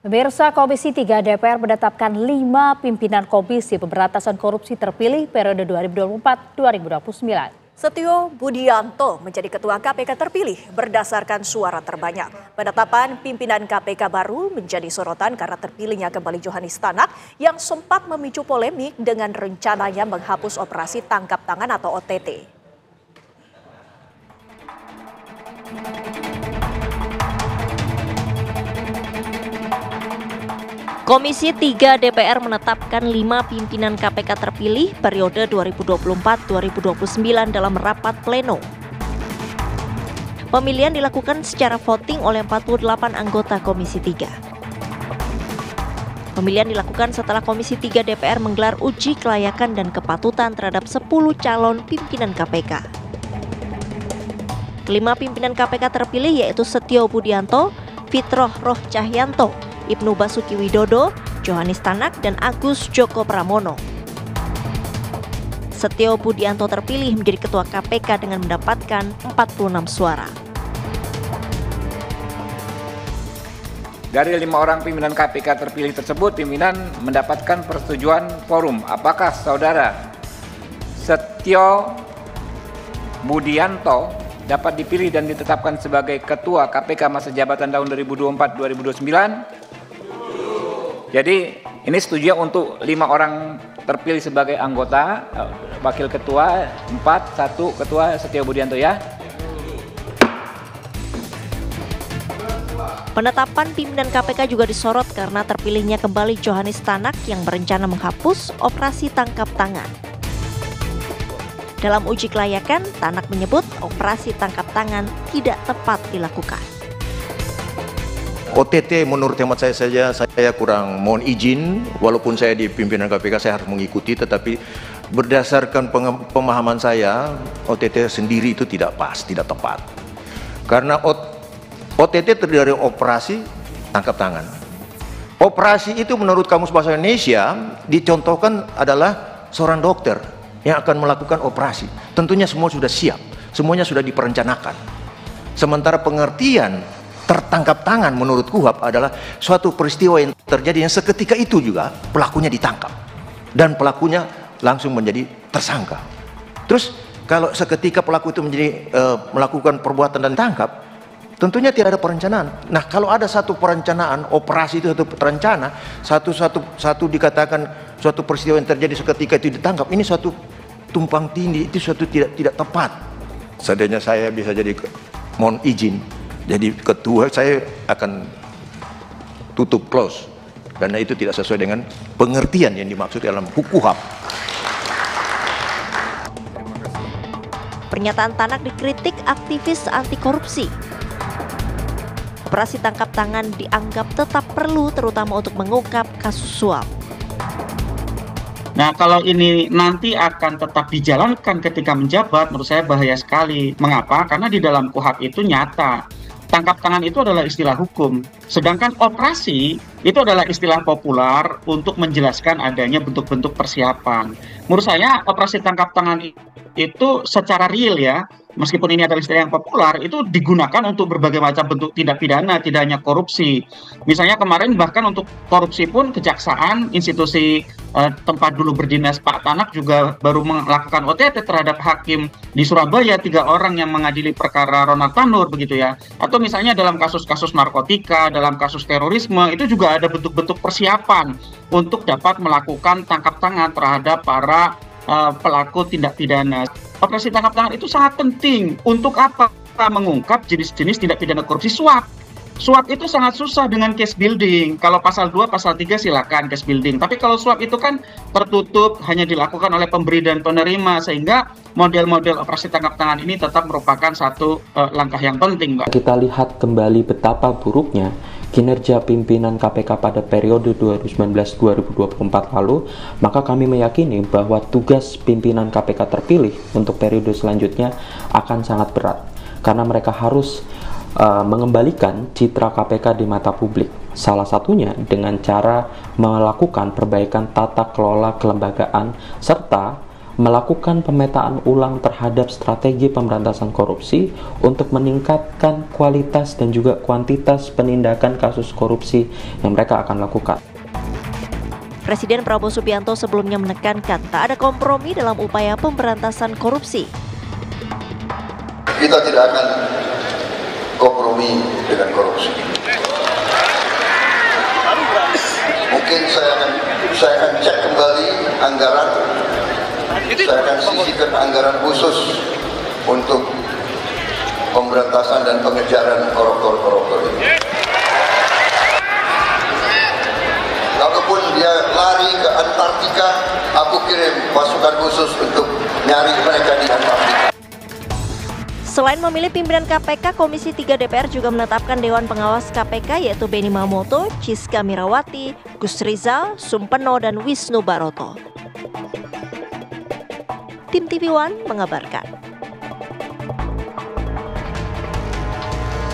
Pemirsa, Komisi 3 DPR menetapkan 5 pimpinan Komisi Pemberantasan Korupsi terpilih periode 2024-2029. Setio Budianto menjadi Ketua KPK terpilih berdasarkan suara terbanyak. Penetapan pimpinan KPK baru menjadi sorotan karena terpilihnya kembali Johanis Tanak yang sempat memicu polemik dengan rencananya menghapus operasi tangkap tangan atau OTT. Komisi 3 DPR menetapkan 5 pimpinan KPK terpilih periode 2024-2029 dalam rapat pleno. Pemilihan dilakukan secara voting oleh 48 anggota Komisi 3. Pemilihan dilakukan setelah Komisi 3 DPR menggelar uji kelayakan dan kepatutan terhadap 10 calon pimpinan KPK. Kelima pimpinan KPK terpilih yaitu Setio Budianto, Fitroh Roh Cahyanto, Ibnu Basuki Widodo, Johanis Tanak, dan Agus Joko Pramono. Setio Budianto terpilih menjadi Ketua KPK dengan mendapatkan 46 suara. Dari 5 orang pimpinan KPK terpilih tersebut, pimpinan mendapatkan persetujuan forum. Apakah saudara Setio Budianto dapat dipilih dan ditetapkan sebagai Ketua KPK masa jabatan tahun 2024-2029? Jadi ini setuju untuk 5 orang terpilih sebagai anggota, wakil ketua 4, 1 ketua Setio Budianto ya. Penetapan pimpinan KPK juga disorot karena terpilihnya kembali Johanis Tanak yang berencana menghapus operasi tangkap tangan. Dalam uji kelayakan, Tanak menyebut operasi tangkap tangan tidak tepat dilakukan. OTT menurut hemat saya saja, saya kurang mohon izin, walaupun saya di pimpinan KPK saya harus mengikuti, tetapi berdasarkan pemahaman saya, OTT sendiri itu tidak pas, tidak tepat. Karena OTT terdiri dari operasi tangkap tangan. Operasi itu menurut Kamus Bahasa Indonesia dicontohkan adalah seorang dokter yang akan melakukan operasi. Tentunya semua sudah siap, semuanya sudah diperencanakan. Sementara pengertian tertangkap tangan menurut KUHP adalah suatu peristiwa yang terjadi yang seketika itu juga pelakunya ditangkap dan pelakunya langsung menjadi tersangka. Terus kalau seketika pelaku itu menjadi melakukan perbuatan dan tangkap, tentunya tidak ada perencanaan. Nah, kalau ada satu perencanaan, operasi itu satu terencana, satu dikatakan suatu peristiwa yang terjadi seketika itu ditangkap, ini suatu tumpang tindih, itu suatu tidak tepat. Seandainya saya bisa jadi, mohon izin, jadi ketua, saya akan tutup close karena itu tidak sesuai dengan pengertian yang dimaksud dalam KUHP. Pernyataan Tanak dikritik aktivis anti korupsi. Operasi tangkap tangan dianggap tetap perlu terutama untuk mengungkap kasus suap. Nah, kalau ini nanti akan tetap dijalankan ketika menjabat, menurut saya bahaya sekali. Mengapa? Karena di dalam KUHP itu nyata. Tangkap tangan itu adalah istilah hukum, sedangkan operasi itu adalah istilah populer untuk menjelaskan adanya bentuk-bentuk persiapan. Menurut saya operasi tangkap tangan itu secara real ya, meskipun ini adalah istilah yang populer, itu digunakan untuk berbagai macam bentuk tindak pidana, tidak hanya korupsi. Misalnya kemarin bahkan untuk korupsi pun kejaksaan, institusi tempat dulu berdinas Pak Tanak juga baru melakukan OTT terhadap hakim di Surabaya, 3 orang yang mengadili perkara Ronald Tanur begitu ya. Atau misalnya dalam kasus-kasus narkotika, dalam kasus terorisme, itu juga ada bentuk-bentuk persiapan untuk dapat melakukan tangkap tangan terhadap para pelaku tindak pidana. Operasi tangkap tangan itu sangat penting. Untuk apa? Mengungkap jenis-jenis tindak pidana korupsi suap. Suap itu sangat susah dengan case building. Kalau pasal 2, pasal 3 silakan case building. Tapi kalau suap itu kan tertutup, hanya dilakukan oleh pemberi dan penerima. Sehingga model-model operasi tangkap tangan ini tetap merupakan satu langkah yang penting, Mbak. Kita lihat kembali betapa buruknya kinerja pimpinan KPK pada periode 2019-2024 lalu, maka kami meyakini bahwa tugas pimpinan KPK terpilih untuk periode selanjutnya akan sangat berat. Karena mereka harus mengembalikan citra KPK di mata publik. Salah satunya dengan cara melakukan perbaikan tata kelola kelembagaan serta melakukan pemetaan ulang terhadap strategi pemberantasan korupsi untuk meningkatkan kualitas dan juga kuantitas penindakan kasus korupsi yang mereka akan lakukan. Presiden Prabowo Subianto sebelumnya menekankan tak ada kompromi dalam upaya pemberantasan korupsi. Kita tidak akan kompromi dengan korupsi. Mungkin saya akan cek kembali anggaran. Saya akan sisihkan anggaran khusus untuk pemberantasan dan pengejaran koruptor ini. Kalaupun dia lari ke Antartika, aku kirim pasukan khusus untuk nyari mereka di Antartika. Selain memilih pimpinan KPK, Komisi 3 DPR juga menetapkan Dewan Pengawas KPK yaitu Beni Mamoto, Ciska Mirawati, Gus Rizal, Sumpeno, dan Wisnu Baroto. Tim TV One mengabarkan.